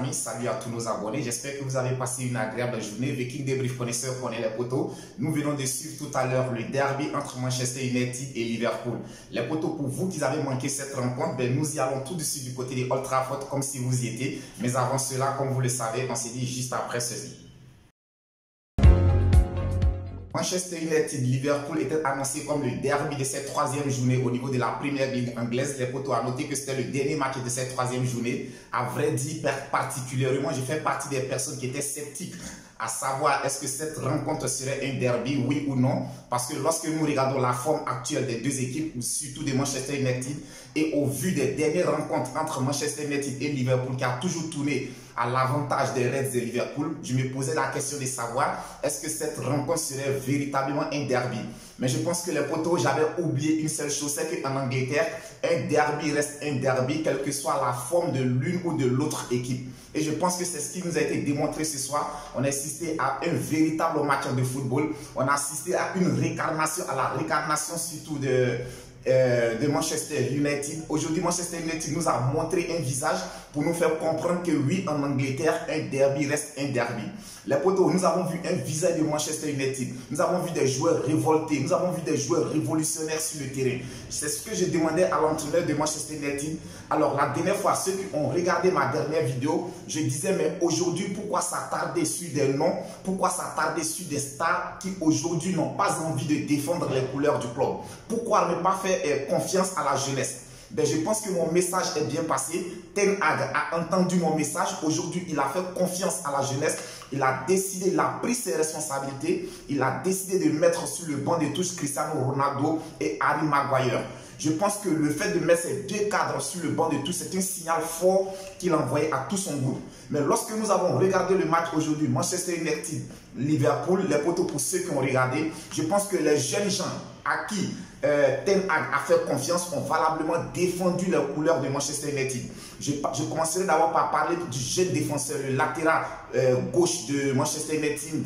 amis, salut à tous nos abonnés. J'espère que vous avez passé une agréable journée. Viking Débrief connaisseur connaît les potos. Nous venons de suivre tout à l'heure le derby entre Manchester United et Liverpool. Les potos, pour vous qui avez manqué cette rencontre, nous y allons tout de suite du côté de Old Trafford comme si vous y étiez. Mais avant cela, comme vous le savez, on s'est dit juste après ceci. Manchester United-Liverpool était annoncé comme le derby de cette troisième journée au niveau de la Première Ligue anglaise. Les potos, à noter que c'était le dernier match de cette troisième journée. À vrai dire, particulièrement, je fais partie des personnes qui étaient sceptiques à savoir est-ce que cette rencontre serait un derby, oui ou non. Parce que lorsque nous regardons la forme actuelle des deux équipes, surtout de Manchester United, et au vu des dernières rencontres entre Manchester United et Liverpool qui a toujours tourné à l'avantage des Reds de Liverpool, je me posais la question de savoir est-ce que cette rencontre serait véritablement un derby. Mais je pense que les potos, j'avais oublié une seule chose, c'est qu'en Angleterre, un derby reste un derby, quelle que soit la forme de l'une ou de l'autre équipe. Et je pense que c'est ce qui nous a été démontré ce soir. On a assisté à un véritable match de football. On a assisté à une réincarnation, à la réincarnation surtout de Manchester United. Aujourd'hui, Manchester United nous a montré un visage pour nous faire comprendre que oui, en Angleterre, un derby reste un derby. Les potos, nous avons vu un visage de Manchester United. Nous avons vu des joueurs révoltés. Nous avons vu des joueurs révolutionnaires sur le terrain. C'est ce que je demandais à l'entraîneur de Manchester United. Alors, la dernière fois, ceux qui ont regardé ma dernière vidéo, je disais, mais aujourd'hui, pourquoi s'attarder sur des noms? Pourquoi s'attarder sur des stars qui aujourd'hui n'ont pas envie de défendre les couleurs du club? Pourquoi ne pas faire confiance à la jeunesse? Je pense que mon message est bien passé. Ten Hag a entendu mon message. Aujourd'hui, il a fait confiance à la jeunesse. Il a décidé, il a pris ses responsabilités. Il a décidé de mettre sur le banc de touche Cristiano Ronaldo et Harry Maguire. Je pense que le fait de mettre ces deux cadres sur le banc de touche, c'est un signal fort qu'il envoyait à tout son groupe. Mais lorsque nous avons regardé le match aujourd'hui, Manchester United, Liverpool, les potos pour ceux qui ont regardé, je pense que les jeunes gens à qui Ten Hag a fait confiance ont valablement défendu les couleurs de Manchester United. Je commencerai d'abord par parler du jeune défenseur, le latéral gauche de Manchester United,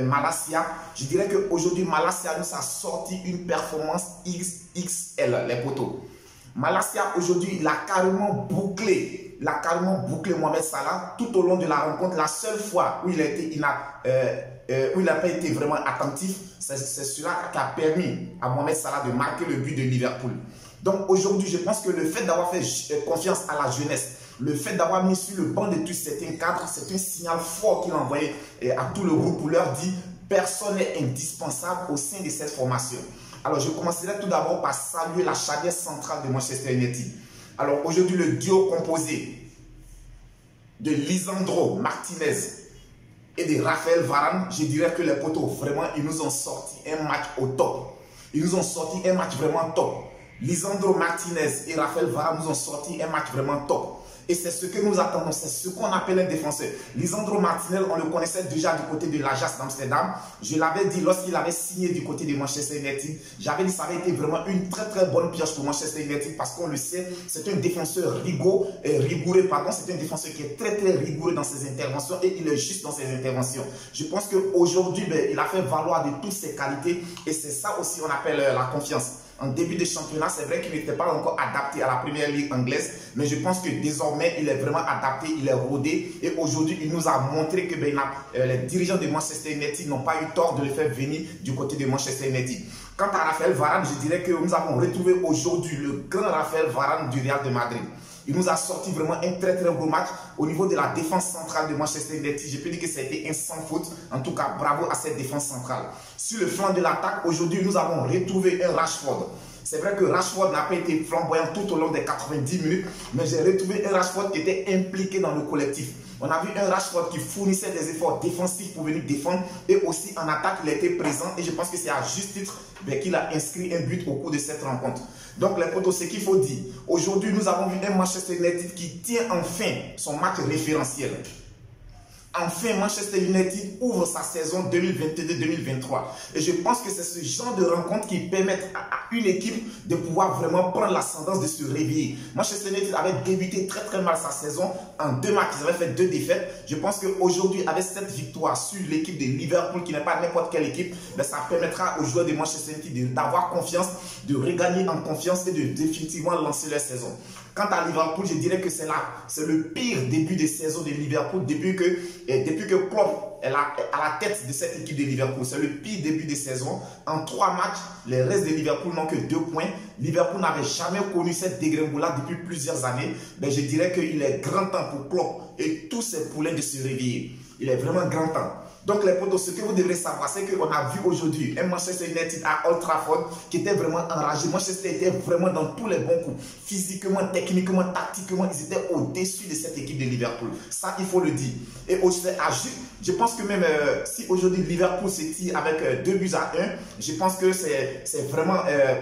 Malacia. Je dirais qu'aujourd'hui, Malacia nous a sorti une performance XXL, les potos. Malacia, aujourd'hui, il a carrément bouclé Mohamed Salah tout au long de la rencontre. La seule fois où il n'a pas été vraiment attentif, c'est cela qui a permis à Mohamed Salah de marquer le but de Liverpool. Donc aujourd'hui, je pense que le fait d'avoir fait confiance à la jeunesse, le fait d'avoir mis sur le banc de tous certains cadres, c'est un signal fort qu'il a envoyé à tout le groupe pour leur dire personne n'est indispensable au sein de cette formation. Alors je commencerai tout d'abord par saluer la charnière centrale de Manchester United. Alors aujourd'hui, le duo composé de Lisandro Martinez et de Raphaël Varane, je dirais que les potos, vraiment, ils nous ont sorti un match au top. Ils nous ont sorti un match vraiment top. Lisandro Martinez et Raphaël Varane nous ont sorti un match vraiment top. Et c'est ce que nous attendons, c'est ce qu'on appelle un défenseur. Lisandro Martinez, on le connaissait déjà du côté de l'Ajax d'Amsterdam. Je l'avais dit lorsqu'il avait signé du côté de Manchester United. J'avais dit que ça avait été vraiment une très bonne pioche pour Manchester United parce qu'on le sait, c'est un défenseur rigoureux, c'est un défenseur qui est très rigoureux dans ses interventions et il est juste dans ses interventions. Je pense qu'aujourd'hui, il a fait valoir de toutes ses qualités et c'est ça aussi qu'on appelle la confiance. En début de championnat, c'est vrai qu'il n'était pas encore adapté à la première ligue anglaise, mais je pense que désormais, il est vraiment adapté, il est rodé. Et aujourd'hui, il nous a montré que les dirigeants de Manchester United n'ont pas eu tort de le faire venir du côté de Manchester United. Quant à Raphaël Varane, je dirais que nous avons retrouvé aujourd'hui le grand Raphaël Varane du Real de Madrid. Il nous a sorti vraiment un très beau match au niveau de la défense centrale de Manchester United. Je peux dire que ça a été un sans faute. En tout cas, bravo à cette défense centrale. Sur le flanc de l'attaque, aujourd'hui, nous avons retrouvé un Rashford. C'est vrai que Rashford n'a pas été flamboyant tout au long des 90 minutes, mais j'ai retrouvé un Rashford qui était impliqué dans le collectif. On a vu un Rashford qui fournissait des efforts défensifs pour venir défendre et aussi en attaque, il a été présent et je pense que c'est à juste titre qu'il a inscrit un but au cours de cette rencontre. Donc les potos, ce qu'il faut dire, aujourd'hui nous avons vu un Manchester United qui tient enfin son match référentiel. Enfin, Manchester United ouvre sa saison 2022-2023. Et je pense que c'est ce genre de rencontre qui permettent à une équipe de pouvoir vraiment prendre l'ascendance de se réveiller. Manchester United avait débuté très mal sa saison en 2 matchs. Ils avaient fait 2 défaites. Je pense qu'aujourd'hui, avec cette victoire sur l'équipe de Liverpool, qui n'est pas n'importe quelle équipe, ça permettra aux joueurs de Manchester United d'avoir confiance, de regagner en confiance et de définitivement lancer leur saison. Quant à Liverpool, je dirais que c'est le pire début de saison de Liverpool depuis que Klopp est à la tête de cette équipe de Liverpool. C'est le pire début de saison. En 3 matchs, les restes de Liverpool n'ont que 2 points. Liverpool n'avait jamais connu cette dégringolade depuis plusieurs années. Mais je dirais qu'il est grand temps pour Klopp et tous ses poulains de se réveiller. Il est vraiment grand temps. Donc les potos, ce que vous devrez savoir, c'est qu'on a vu aujourd'hui un Manchester United à Old Trafford qui était vraiment enragé. Manchester était vraiment dans tous les bons coups. Physiquement, techniquement, tactiquement, ils étaient au-dessus de cette équipe de Liverpool. Ça, il faut le dire. Et je pense que même si aujourd'hui Liverpool se tire avec 2-1, je pense que c'est vraiment,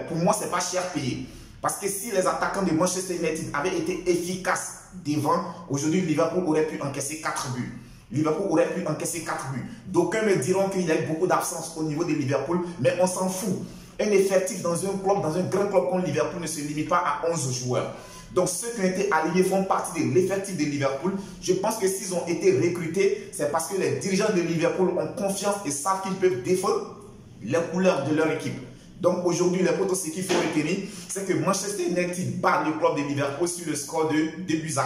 pour moi, c'est pas cher payé. Parce que si les attaquants de Manchester United avaient été efficaces devant, aujourd'hui Liverpool aurait pu encaisser 4 buts. Liverpool aurait pu encaisser 4 buts. D'aucuns me diront qu'il y a eu beaucoup d'absence au niveau de Liverpool, mais on s'en fout. Un effectif dans un club, dans un grand club comme Liverpool ne se limite pas à 11 joueurs. Donc ceux qui ont été alignés font partie de l'effectif de Liverpool. Je pense que s'ils ont été recrutés, c'est parce que les dirigeants de Liverpool ont confiance et savent qu'ils peuvent défendre les couleurs de leur équipe. Donc aujourd'hui, les potos, ce qu'il faut retenir, c'est que Manchester United bat le club de Liverpool sur le score de 2-1.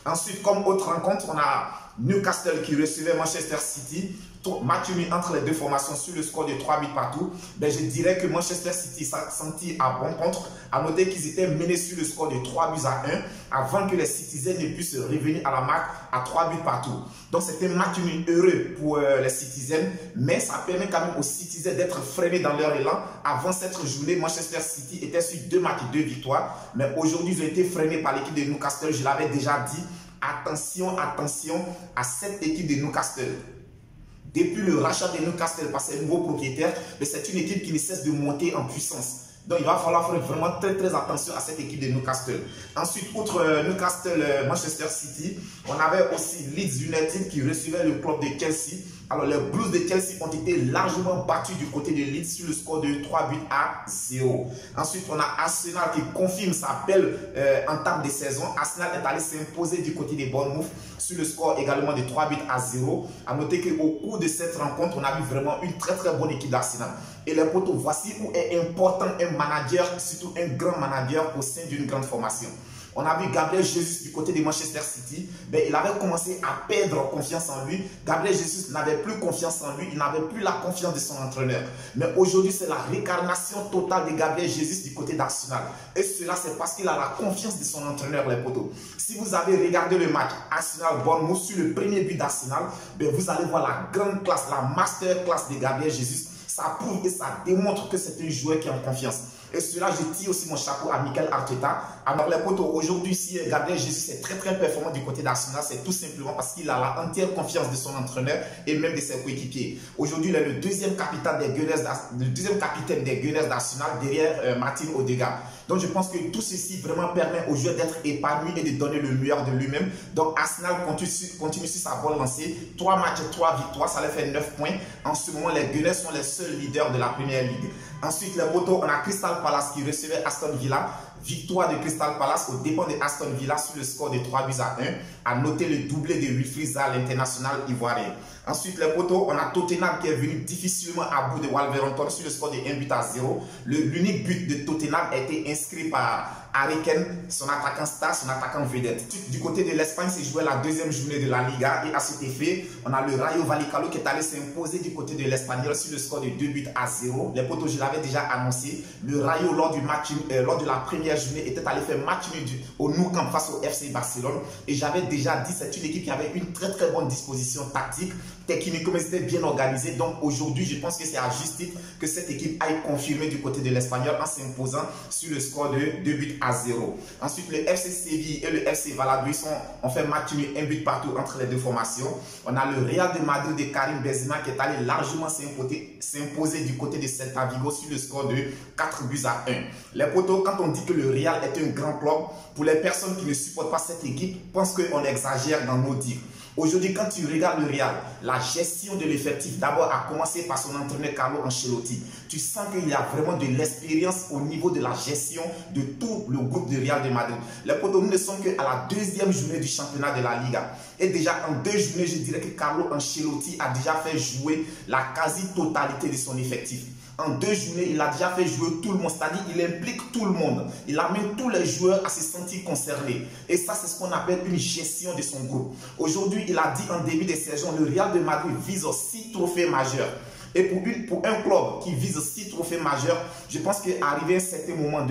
Ensuite, comme autre rencontre, on a Newcastle qui recevait Manchester City. Match nul entre les deux formations sur le score de 3 buts partout. Ben, je dirais que Manchester City s'est senti à bon compte. À noter qu'ils étaient menés sur le score de 3-1 avant que les Citizens ne puissent revenir à la marque à 3 buts partout. Donc c'était un match nul heureux pour les Citizens, mais ça permet quand même aux Citizens d'être freinés dans leur élan. Avant cette journée, Manchester City était sur 2 matchs, 2 victoires, mais aujourd'hui ils ont été freinés par l'équipe de Newcastle. Je l'avais déjà dit, attention, attention à cette équipe de Newcastle. Depuis le rachat de Newcastle par ses nouveaux propriétaires, c'est une équipe qui ne cesse de monter en puissance. Donc il va falloir faire vraiment très attention à cette équipe de Newcastle. Ensuite, outre Newcastle, Manchester City, on avait aussi Leeds United qui recevait le club de Chelsea. Alors les Blues de Chelsea ont été largement battus du côté de Leeds sur le score de 3-0. Ensuite, on a Arsenal qui confirme sa belle entame de saison. Arsenal est allé s'imposer du côté des Bournemouth sur le score également de 3-0. A noter qu'au cours de cette rencontre, on a vu vraiment une très bonne équipe d'Arsenal. Et les potos, voici où est important un manager, surtout un grand manager au sein d'une grande formation. On a vu Gabriel Jesus du côté de Manchester City. Ben, il avait commencé à perdre confiance en lui. Gabriel Jesus n'avait plus confiance en lui. Il n'avait plus la confiance de son entraîneur. Mais aujourd'hui, c'est la réincarnation totale de Gabriel Jesus du côté d'Arsenal. Et cela, c'est parce qu'il a la confiance de son entraîneur, les potos. Si vous avez regardé le match Arsenal-Bournemouth sur le premier but d'Arsenal, ben, vous allez voir la grande classe, la master class de Gabriel Jesus. Ça prouve et ça démontre que c'est un joueur qui a confiance. Et cela, je tire aussi mon chapeau à Mikel Arteta. Alors les potos, aujourd'hui, si Gabriel Jesus est très performant du côté d'Arsenal, c'est tout simplement parce qu'il a la entière confiance de son entraîneur et même de ses coéquipiers. Aujourd'hui, il est le deuxième capitaine des Gunners d'Arsenal derrière Martin Odegaard. Donc je pense que tout ceci vraiment permet au joueur d'être épanoui et de donner le meilleur de lui-même. Donc Arsenal continue sur sa bonne lancée. 3 matchs, 3 victoires, ça leur fait 9 points. En ce moment, les Gunners sont les seuls leaders de la première ligue. Ensuite, les potos, on a Crystal Palace qui recevait Aston Villa. Victoire de Crystal Palace au dépend de Aston Villa sur le score de 3-1. À noter le doublé de Wilfried Zaha, l'international ivoirien. Ensuite, les potos, on a Tottenham qui est venu difficilement à bout de Wolverhampton sur le score de 1-0. L'unique but de Tottenham a été inscrit par Harry Kane, son attaquant star, son attaquant vedette. Du côté de l'Espagne, c'est joué la deuxième journée de la Liga et à cet effet, on a le Rayo Vallecano qui est allé s'imposer du côté de l'Espagnol sur le score de 2-0. Les potos, je l'avais déjà annoncé, le Rayo lors de la première journée était allé faire match nul au Nou Camp face au FC Barcelone et j'avais déjà dit c'est une équipe qui avait une très bonne disposition tactique. Techniquement, c'était bien organisé. Donc aujourd'hui, je pense que c'est à juste titre que cette équipe aille confirmer du côté de l'Espagnol en s'imposant sur le score de 2-0. Ensuite, le FC Séville et le FC Valladolid ont fait match nul, 1 but partout entre les deux formations. On a le Real de Madrid de Karim Benzema qui est allé largement s'imposer du côté de Celta Vigo sur le score de 4-1. Les potos, quand on dit que le Real est un grand club, pour les personnes qui ne supportent pas cette équipe, pensent qu'on exagère dans nos dires. Aujourd'hui, quand tu regardes le Real, la gestion de l'effectif, d'abord à commencer par son entraîneur Carlo Ancelotti, tu sens qu'il y a vraiment de l'expérience au niveau de la gestion de tout le groupe de Real de Madrid. Les potos, nous ne sommes qu'à la deuxième journée du championnat de la Liga. Et déjà en 2 journées, je dirais que Carlo Ancelotti a déjà fait jouer la quasi-totalité de son effectif. En 2 journées, il a déjà fait jouer tout le monde, c'est-à-dire il implique tout le monde. Il amène tous les joueurs à se sentir concernés. Et ça, c'est ce qu'on appelle une gestion de son groupe. Aujourd'hui, il a dit en début de saison, le Real de Madrid vise 6 trophées majeurs. Et pour un club qui vise 6 trophées majeurs, je pense qu'arrivé à un certain moment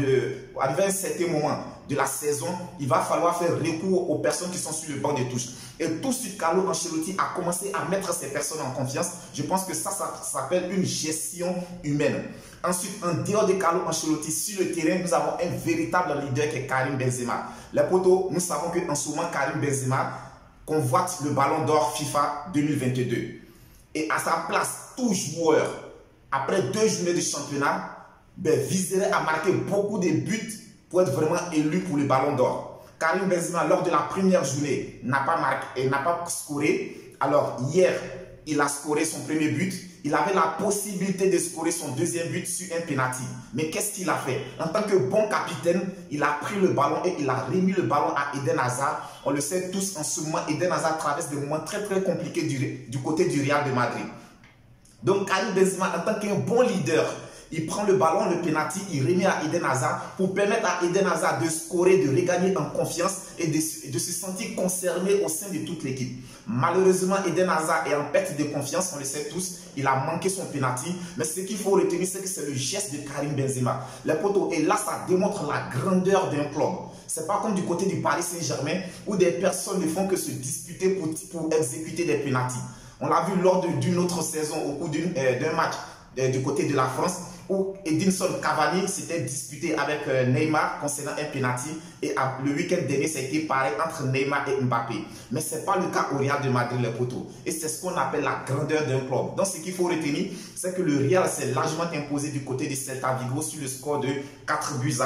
de la saison, il va falloir faire recours aux personnes qui sont sur le banc de touche. Et tout de suite, Carlo Ancelotti a commencé à mettre ces personnes en confiance. Je pense que ça s'appelle une gestion humaine. Ensuite, en dehors de Carlo Ancelotti, sur le terrain, nous avons un véritable leader qui est Karim Benzema. Les potos, nous savons qu'en ce moment, Karim Benzema convoite le ballon d'or FIFA 2022. Et à sa place, tout joueur, après 2 journées de championnat, viserait à marquer beaucoup de buts pour être vraiment élu pour le ballon d'or. Karim Benzema, lors de la première journée, n'a pas marqué et n'a pas scoré. Alors, hier, il a scoré son premier but. Il avait la possibilité de scorer son deuxième but sur un penalty. Mais qu'est-ce qu'il a fait? En tant que bon capitaine, il a pris le ballon et il a remis le ballon à Eden Hazard. On le sait tous, en ce moment, Eden Hazard traverse des moments très compliqués du côté du Real de Madrid. Donc, Karim Benzema, en tant qu'un bon leader, il prend le ballon, le penalty, il remet à Eden Hazard pour permettre à Eden Hazard de scorer, de regagner en confiance et de se sentir concerné au sein de toute l'équipe. Malheureusement, Eden Hazard est en perte de confiance, on le sait tous, il a manqué son penalty. Mais ce qu'il faut retenir, c'est que c'est le geste de Karim Benzema. Les potos, et là, ça démontre la grandeur d'un club. C'est pas comme du côté du Paris Saint-Germain où des personnes ne font que se disputer pour exécuter des penaltys. On l'a vu lors d'une autre saison au cours d'un match du côté de la France où Edinson Cavani s'était disputé avec Neymar concernant un penalty et le week-end dernier, ça a été pareil entre Neymar et Mbappé. Mais ce n'est pas le cas au Real de Madrid, les potos. Et c'est ce qu'on appelle la grandeur d'un club. Donc, ce qu'il faut retenir, c'est que le Real s'est largement imposé du côté de Celta Vigo sur le score de 4-1.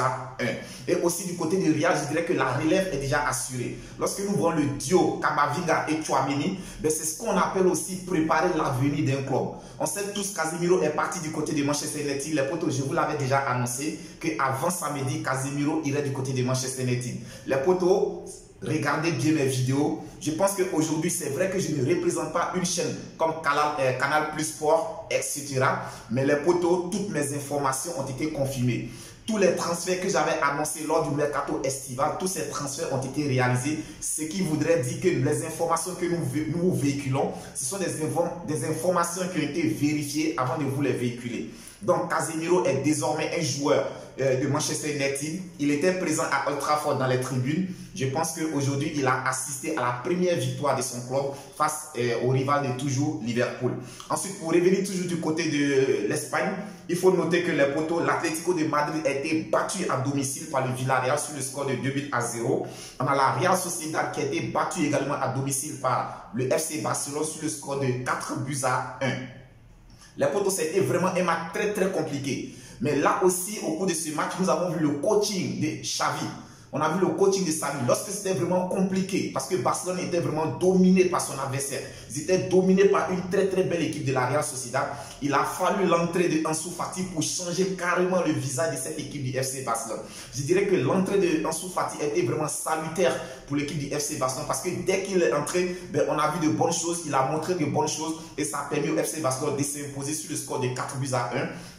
Et aussi du côté du Real, je dirais que la relève est déjà assurée. Lorsque nous voyons le duo Camavinga et Tchouaméni, c'est ce qu'on appelle aussi préparer l'avenir d'un club. On sait tous Casemiro est parti du côté de Manchester United. Les potos, je vous l'avais déjà annoncé qu'avant samedi, Casemiro irait du côté de Manchester United. Les potos, regardez bien mes vidéos. Je pense qu'aujourd'hui, c'est vrai que je ne représente pas une chaîne comme Canal Plus Sport, etc. Mais les potos, toutes mes informations ont été confirmées. Tous les transferts que j'avais annoncés lors du mercato estival, tous ces transferts ont été réalisés. Ce qui voudrait dire que les informations que nous véhiculons, ce sont des informations qui ont été vérifiées avant de vous les véhiculer. Donc, Casemiro est désormais un joueur de Manchester United. Il était présent à Old Trafford dans les tribunes. Je pense qu'aujourd'hui, il a assisté à la première victoire de son club face au rival de toujours, Liverpool. Ensuite, pour revenir toujours du côté de l'Espagne, il faut noter que les potos, l'Atlético de Madrid a été battu à domicile par le Villarreal sur le score de 2-0. On a la Real Sociedad qui a été battue également à domicile par le FC Barcelone sur le score de 4-1. Les potos, c'était vraiment un match très compliqué. Mais là aussi, au cours de ce match, nous avons vu le coaching de Xavi. On a vu le coaching de Xavi lorsque c'était vraiment compliqué parce que Barcelone était vraiment dominé par son adversaire. Ils étaient dominés par une très belle équipe de la Real Sociedad. Il a fallu l'entrée de Ansu Fati pour changer carrément le visage de cette équipe du FC Barcelone. Je dirais que l'entrée de Ansu Fati a été vraiment salutaire pour l'équipe du FC Barcelone parce que dès qu'il est entré, on a vu de bonnes choses, il a montré de bonnes choses et ça a permis au FC Barcelone de s'imposer sur le score de 4-1.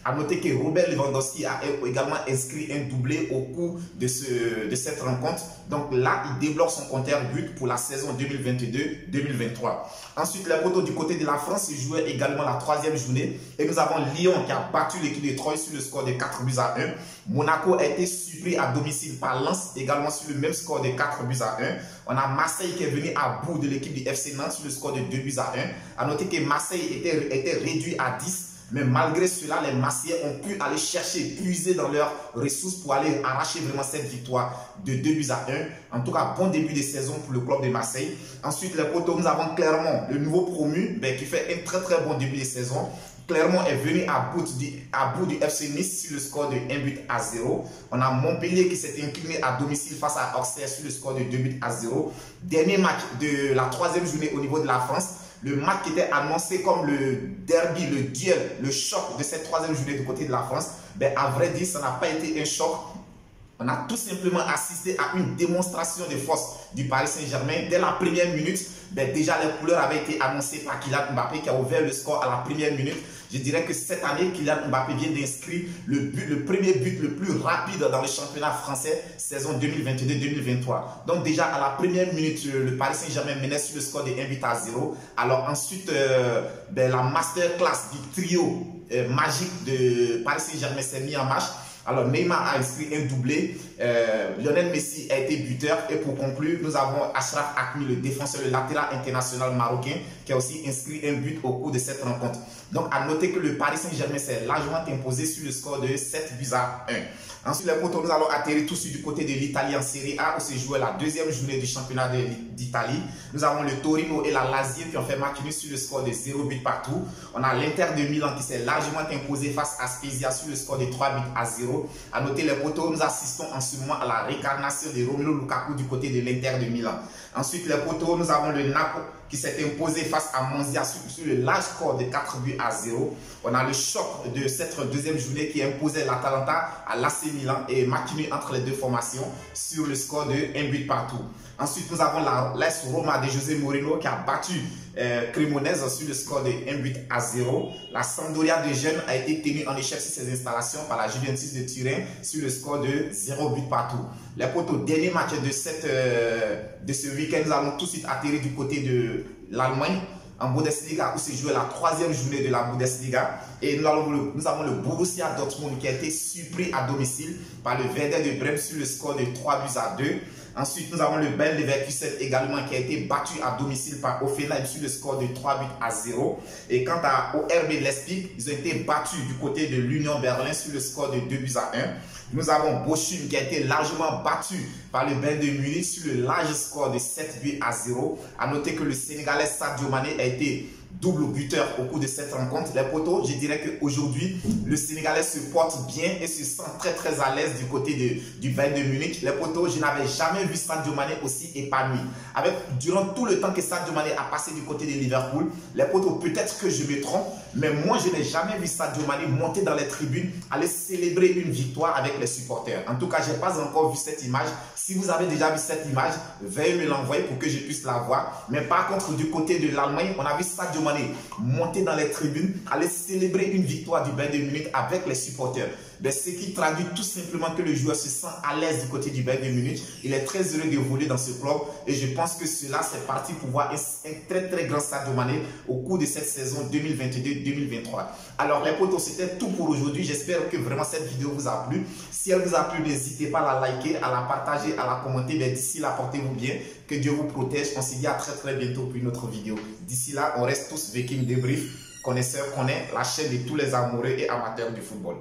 A noter que Robert Lewandowski a également inscrit un doublé au cours de cette rencontre. Donc là, il débloque son compteur but pour la saison 2022-2023. Ensuite, les potos du côté de la France, il jouait également la 3e journée. Et nous avons Lyon qui a battu l'équipe de Troyes sur le score de 4-1. Monaco a été surpris à domicile par Lens, également sur le même score de 4-1. On a Marseille qui est venu à bout de l'équipe du FC Nantes sur le score de 2-1. A noter que Marseille était réduit à 10. Mais malgré cela, les Marseillais ont pu aller chercher, puiser dans leurs ressources pour aller arracher vraiment cette victoire de 2-1. En tout cas, bon début de saison pour le club de Marseille. Ensuite, les potos, nous avons Clermont, le nouveau promu, qui fait un très bon début de saison. Clermont est venu à bout du FC Nice sur le score de 1-0. On a Montpellier qui s'est incliné à domicile face à Auxerre sur le score de 2-0. Dernier match de la 3e journée au niveau de la France. Le match qui était annoncé comme le derby, le duel, le choc de cette 3e journée du côté de la France, à vrai dire, ça n'a pas été un choc. On a tout simplement assisté à une démonstration de force du Paris Saint-Germain. Dès la première minute, déjà les couleurs avaient été annoncées par Kylian Mbappé qui a ouvert le score à la première minute. Je dirais que cette année, Kylian Mbappé vient d'inscrire le premier but le plus rapide dans le championnat français, saison 2022-2023. Donc déjà, à la première minute, le Paris Saint-Germain menait sur le score de 1-0. Alors ensuite, la masterclass du trio magique de Paris Saint-Germain s'est mis en marche. Alors Neymar a inscrit un doublé, Lionel Messi a été buteur et pour conclure, nous avons Achraf Hakimi, le défenseur, le latéral international marocain qui a aussi inscrit un but au cours de cette rencontre. Donc à noter que le Paris Saint-Germain s'est largement imposé sur le score de 7-1. Ensuite les potos, nous allons atterrir tout de suite du côté de l'Italie en Serie A où se jouait la deuxième journée du championnat d'Italie. Nous avons le Torino et la Lazio qui ont fait match nul sur le score de 0 but partout. On a l'Inter de Milan qui s'est largement imposé face à Spezia sur le score de 3-0. À noter les potos, nous assistons en ce moment à la réincarnation de Romelu Lukaku du côté de l'Inter de Milan. Ensuite les potos, nous avons le Napoli qui s'est imposé face à Monza sur le large score de 4-0. On a le choc de cette deuxième journée qui imposait l'Atalanta à l'AC Milan et match nul entre les deux formations sur le score de 1 but partout. Ensuite, nous avons l'AS Roma de José Mourinho qui a battu Cremonese sur le score de 1-0. La Sampdoria de Gênes a été tenue en échec sur ses installations par la Juventus de Turin sur le score de 0 but partout. Les potos, dernier match de ce week-end, nous allons tout de suite atterrir du côté de l'Allemagne en Bundesliga où se jouait la troisième journée de la Bundesliga et nous avons le Borussia Dortmund qui a été surpris à domicile par le Werder de Brême sur le score de 3-2. Ensuite, nous avons le Bayer Leverkusen également qui a été battu à domicile par Hoffenheim sur le score de 3-0. Et quant au RB Leipzig, ils ont été battus du côté de l'Union Berlin sur le score de 2-1. Nous avons Bochum qui a été largement battu par le Bayern de Munich sur le large score de 7-0. À noter que le Sénégalais Sadio Mané a été double buteur au cours de cette rencontre. Les potos, je dirais qu'aujourd'hui, le Sénégalais se porte bien et se sent très à l'aise du côté du Bayern de Munich. Les potos, je n'avais jamais vu Sadio Mané aussi épanoui. Durant tout le temps que Sadio Mané a passé du côté de Liverpool, les potos, peut-être que je me trompe, mais moi, je n'ai jamais vu Sadio Mané monter dans les tribunes, aller célébrer une victoire avec les supporters. En tout cas, je n'ai pas encore vu cette image. Si vous avez déjà vu cette image, veuillez me l'envoyer pour que je puisse la voir. Mais par contre, du côté de l'Allemagne, on a vu Sadio Mané monter dans les tribunes, aller célébrer une victoire du Bayern de Munich avec les supporters. Ce qui traduit tout simplement que le joueur se sent à l'aise du côté du Bayern de Munich. Il est très heureux d'évoluer dans ce club et je pense que cela, c'est parti pour voir un très grand Sadio Mané au cours de cette saison 2022-2023. Alors les potos, c'était tout pour aujourd'hui. J'espère que vraiment cette vidéo vous a plu. Si elle vous a plu, n'hésitez pas à la liker, à la partager, à la commenter. Mais d'ici là, portez-vous bien. Que Dieu vous protège. On se dit à très bientôt pour une autre vidéo. D'ici là, on reste tous Viking Débrief, connaisseurs qu'on est, la chaîne de tous les amoureux et amateurs du football.